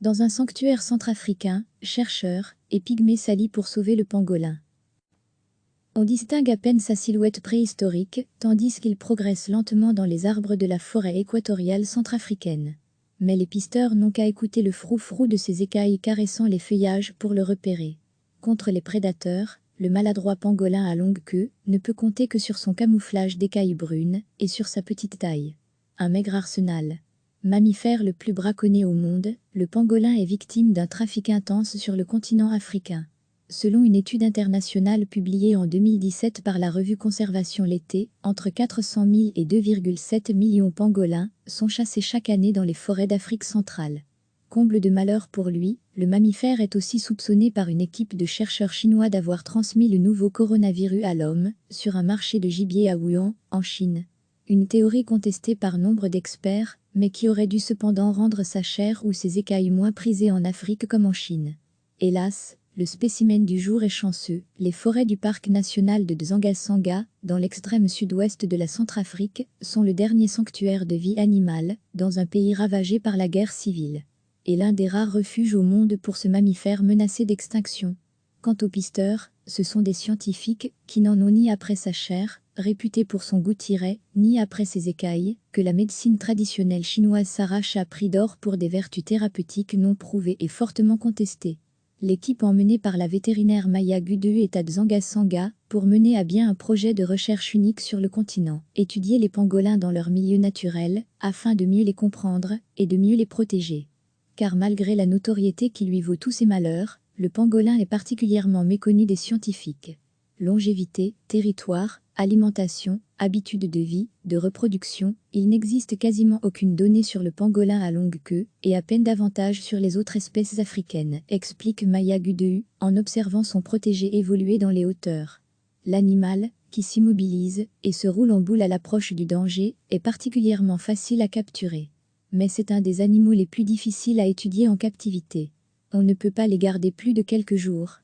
Dans un sanctuaire centrafricain, chercheurs et pygmées s'allient pour sauver le pangolin. On distingue à peine sa silhouette préhistorique, tandis qu'il progresse lentement dans les arbres de la forêt équatoriale centrafricaine. Mais les pisteurs n'ont qu'à écouter le froufrou de ses écailles caressant les feuillages pour le repérer. Contre les prédateurs, le maladroit pangolin à longue queue ne peut compter que sur son camouflage d'écailles brunes et sur sa petite taille. Un maigre arsenal. Mammifère le plus braconné au monde, le pangolin est victime d'un trafic intense sur le continent africain. Selon une étude internationale publiée en 2017 par la revue Conservation l'été, entre 400 000 et 2,7 millions pangolins sont chassés chaque année dans les forêts d'Afrique centrale. Comble de malheur pour lui, le mammifère est aussi soupçonné par une équipe de chercheurs chinois d'avoir transmis le nouveau coronavirus à l'homme, sur un marché de gibier à Wuhan, en Chine. Une théorie contestée par nombre d'experts, mais qui aurait dû cependant rendre sa chair ou ses écailles moins prisées en Afrique comme en Chine. Hélas, le spécimen du jour est chanceux. Les forêts du parc national de Dzanga-Sanga, dans l'extrême sud-ouest de la Centrafrique, sont le dernier sanctuaire de vie animale, dans un pays ravagé par la guerre civile. Et l'un des rares refuges au monde pour ce mammifère menacé d'extinction. Quant aux pisteurs, ce sont des scientifiques qui n'en ont ni après sa chair, réputée pour son goût tiré, ni après ses écailles, que la médecine traditionnelle chinoise s'arrache à prix d'or pour des vertus thérapeutiques non prouvées et fortement contestées. L'équipe emmenée par la vétérinaire Maya Gudu est à Dzanga-Sanga pour mener à bien un projet de recherche unique sur le continent, étudier les pangolins dans leur milieu naturel, afin de mieux les comprendre et de mieux les protéger. Car malgré la notoriété qui lui vaut tous ses malheurs, le pangolin est particulièrement méconnu des scientifiques. Longévité, territoire, alimentation, habitudes de vie, de reproduction, il n'existe quasiment aucune donnée sur le pangolin à longue queue, et à peine davantage sur les autres espèces africaines, explique Maya Gudeu, en observant son protégé évoluer dans les hauteurs. L'animal, qui s'immobilise et se roule en boule à l'approche du danger, est particulièrement facile à capturer. Mais c'est un des animaux les plus difficiles à étudier en captivité. On ne peut pas les garder plus de quelques jours.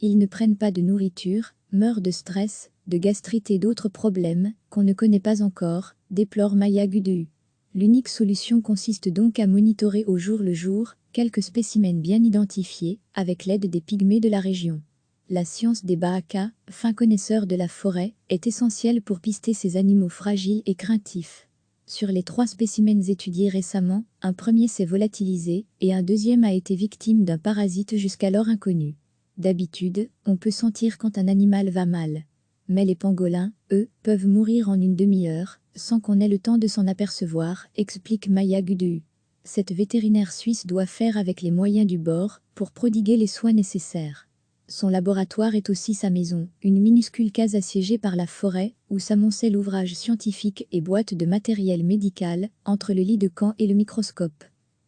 Ils ne prennent pas de nourriture, meurent de stress, de gastrite et d'autres problèmes qu'on ne connaît pas encore, déplore Maya Gudeu. L'unique solution consiste donc à monitorer au jour le jour quelques spécimens bien identifiés avec l'aide des pygmées de la région. La science des Bahaka, fins connaisseurs de la forêt, est essentielle pour pister ces animaux fragiles et craintifs. Sur les 3 spécimens étudiés récemment, un premier s'est volatilisé et un deuxième a été victime d'un parasite jusqu'alors inconnu. D'habitude, on peut sentir quand un animal va mal. Mais les pangolins, eux, peuvent mourir en une demi-heure, sans qu'on ait le temps de s'en apercevoir, explique Maya Gudeu. Cette vétérinaire suisse doit faire avec les moyens du bord pour prodiguer les soins nécessaires. Son laboratoire est aussi sa maison, une minuscule case assiégée par la forêt, où s'amoncellent ouvrages scientifiques et boîtes de matériel médical, entre le lit de camp et le microscope.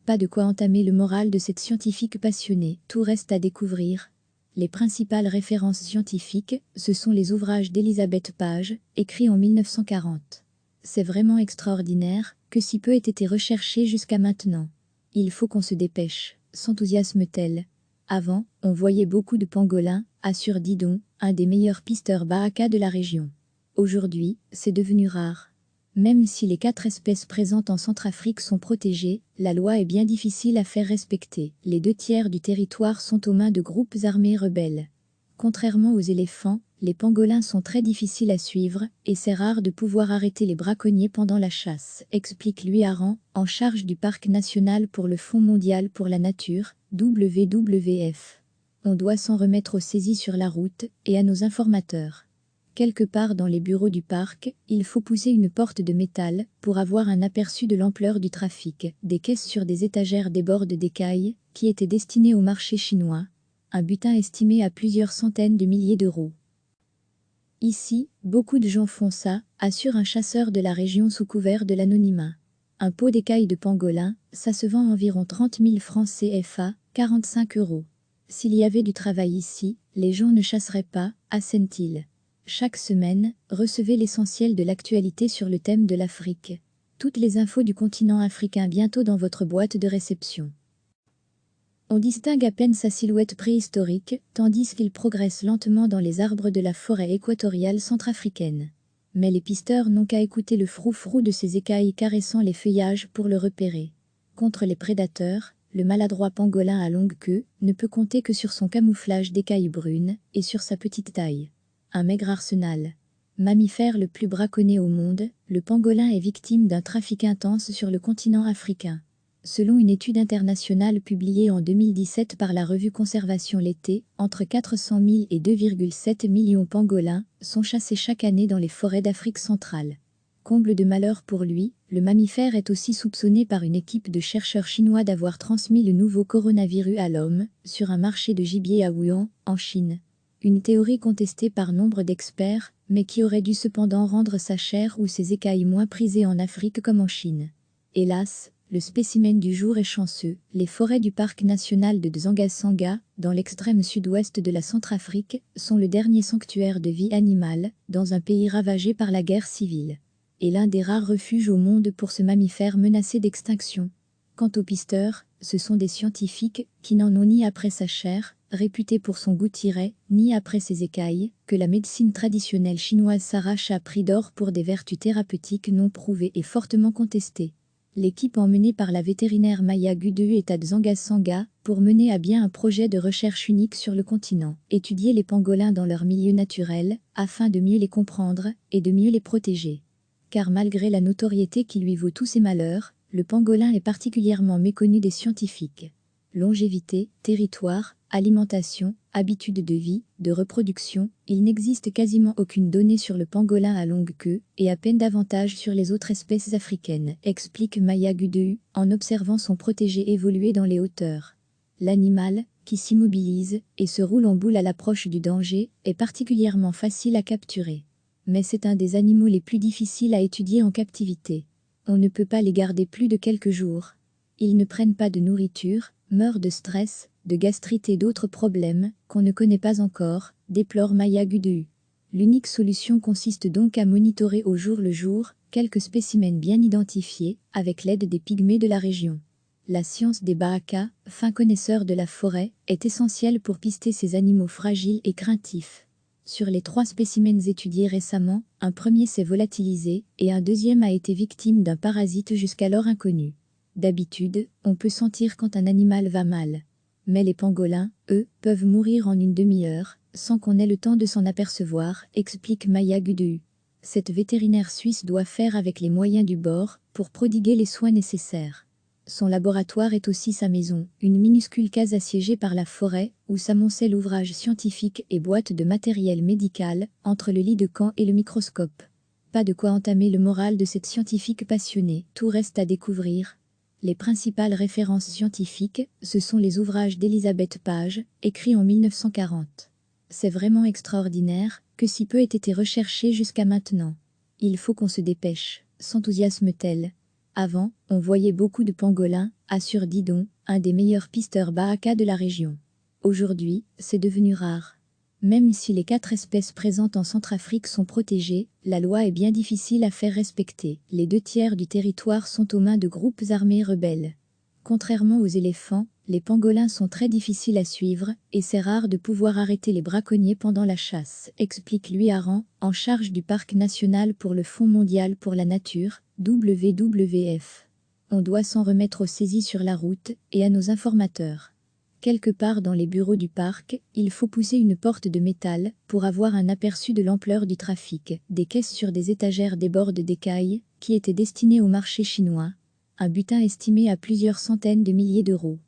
Pas de quoi entamer le moral de cette scientifique passionnée, tout reste à découvrir. Les principales références scientifiques, ce sont les ouvrages d'Elisabeth Page, écrits en 1940. C'est vraiment extraordinaire que si peu ait été recherché jusqu'à maintenant. Il faut qu'on se dépêche, s'enthousiasme-t-elle. Avant, on voyait beaucoup de pangolins, assure Didon, un des meilleurs pisteurs Bahaka de la région. Aujourd'hui, c'est devenu rare. Même si les 4 espèces présentes en Centrafrique sont protégées, la loi est bien difficile à faire respecter. Les 2/3 du territoire sont aux mains de groupes armés rebelles. Contrairement aux éléphants, les pangolins sont très difficiles à suivre, et c'est rare de pouvoir arrêter les braconniers pendant la chasse, explique Louis Aran, en charge du Parc national pour le Fonds mondial pour la nature, WWF. On doit s'en remettre aux saisies sur la route, et à nos informateurs. Quelque part dans les bureaux du parc, il faut pousser une porte de métal pour avoir un aperçu de l'ampleur du trafic. Des caisses sur des étagères débordent d'écailles qui étaient destinées au marché chinois, un butin estimé à plusieurs centaines de milliers d'euros. Ici, beaucoup de gens font ça, assure un chasseur de la région sous couvert de l'anonymat. Un pot d'écailles de pangolin, ça se vend environ 30 000 francs CFA, 45 euros. S'il y avait du travail ici, les gens ne chasseraient pas, assène-t-il. Chaque semaine, recevez l'essentiel de l'actualité sur le thème de l'Afrique. Toutes les infos du continent africain bientôt dans votre boîte de réception. On distingue à peine sa silhouette préhistorique, tandis qu'il progresse lentement dans les arbres de la forêt équatoriale centrafricaine. Mais les pisteurs n'ont qu'à écouter le froufrou de ses écailles caressant les feuillages pour le repérer. Contre les prédateurs, le maladroit pangolin à longue queue ne peut compter que sur son camouflage d'écailles brunes et sur sa petite taille. Un maigre arsenal. Mammifère le plus braconné au monde, le pangolin est victime d'un trafic intense sur le continent africain. Selon une étude internationale publiée en 2017 par la revue Conservation l'été, entre 400 000 et 2,7 millions de pangolins sont chassés chaque année dans les forêts d'Afrique centrale. Comble de malheur pour lui, le mammifère est aussi soupçonné par une équipe de chercheurs chinois d'avoir transmis le nouveau coronavirus à l'homme, sur un marché de gibier à Wuhan, en Chine. Une théorie contestée par nombre d'experts, mais qui aurait dû cependant rendre sa chair ou ses écailles moins prisées en Afrique comme en Chine. Hélas, le spécimen du jour est chanceux. Les forêts du parc national de Dzanga-Sanga, dans l'extrême sud-ouest de la Centrafrique, sont le dernier sanctuaire de vie animale, dans un pays ravagé par la guerre civile. Et l'un des rares refuges au monde pour ce mammifère menacé d'extinction. Quant aux pisteurs, ce sont des scientifiques qui n'en ont ni après sa chair, réputée pour son goût tiré, ni après ses écailles, que la médecine traditionnelle chinoise s'arrache à prix d'or pour des vertus thérapeutiques non prouvées et fortement contestées. L'équipe emmenée par la vétérinaire Maya Gudu est à Dzanga-Sanga pour mener à bien un projet de recherche unique sur le continent, étudier les pangolins dans leur milieu naturel, afin de mieux les comprendre et de mieux les protéger. Car malgré la notoriété qui lui vaut tous ses malheurs, le pangolin est particulièrement méconnu des scientifiques. Longévité, territoire, alimentation, habitudes de vie, de reproduction, il n'existe quasiment aucune donnée sur le pangolin à longue queue, et à peine davantage sur les autres espèces africaines, explique Maya Gudu, en observant son protégé évoluer dans les hauteurs. L'animal, qui s'immobilise et se roule en boule à l'approche du danger, est particulièrement facile à capturer. Mais c'est un des animaux les plus difficiles à étudier en captivité. On ne peut pas les garder plus de quelques jours. Ils ne prennent pas de nourriture, meurent de stress, de gastrite et d'autres problèmes qu'on ne connaît pas encore, déplore Maya Gudu. L'unique solution consiste donc à monitorer au jour le jour quelques spécimens bien identifiés avec l'aide des pygmées de la région. La science des Bahaka, fins connaisseurs de la forêt, est essentielle pour pister ces animaux fragiles et craintifs. Sur les 3 spécimens étudiés récemment, un premier s'est volatilisé et un deuxième a été victime d'un parasite jusqu'alors inconnu. D'habitude, on peut sentir quand un animal va mal. Mais les pangolins, eux, peuvent mourir en une demi-heure, sans qu'on ait le temps de s'en apercevoir, explique Maya Gudu. Cette vétérinaire suisse doit faire avec les moyens du bord pour prodiguer les soins nécessaires. Son laboratoire est aussi sa maison, une minuscule case assiégée par la forêt, où s'amoncellent ouvrages scientifiques et boîtes de matériel médical, entre le lit de camp et le microscope. Pas de quoi entamer le moral de cette scientifique passionnée, tout reste à découvrir. Les principales références scientifiques, ce sont les ouvrages d'Elisabeth Page, écrits en 1940. C'est vraiment extraordinaire, que si peu ait été recherché jusqu'à maintenant. Il faut qu'on se dépêche, s'enthousiasme-t-elle. Avant, on voyait beaucoup de pangolins, assure Didon, un des meilleurs pisteurs Bahaka de la région. Aujourd'hui, c'est devenu rare. Même si les 4 espèces présentes en Centrafrique sont protégées, la loi est bien difficile à faire respecter. Les 2/3 du territoire sont aux mains de groupes armés rebelles. Contrairement aux éléphants, les pangolins sont très difficiles à suivre, et c'est rare de pouvoir arrêter les braconniers pendant la chasse, explique Louis Aran, en charge du Parc national pour le Fonds mondial pour la nature, WWF. On doit s'en remettre aux saisies sur la route, et à nos informateurs. Quelque part dans les bureaux du parc, il faut pousser une porte de métal, pour avoir un aperçu de l'ampleur du trafic. Des caisses sur des étagères débordent d'écailles, qui étaient destinées au marché chinois. Un butin estimé à plusieurs centaines de milliers d'euros.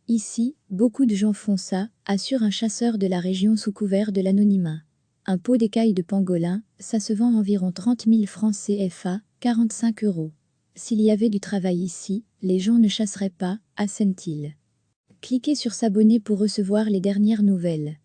Ici, beaucoup de gens font ça, assure un chasseur de la région sous couvert de l'anonymat. Un pot d'écailles de pangolin, ça se vend environ 30 000 francs CFA, 45 euros. S'il y avait du travail ici, les gens ne chasseraient pas, assène-t-il. Cliquez sur s'abonner pour recevoir les dernières nouvelles.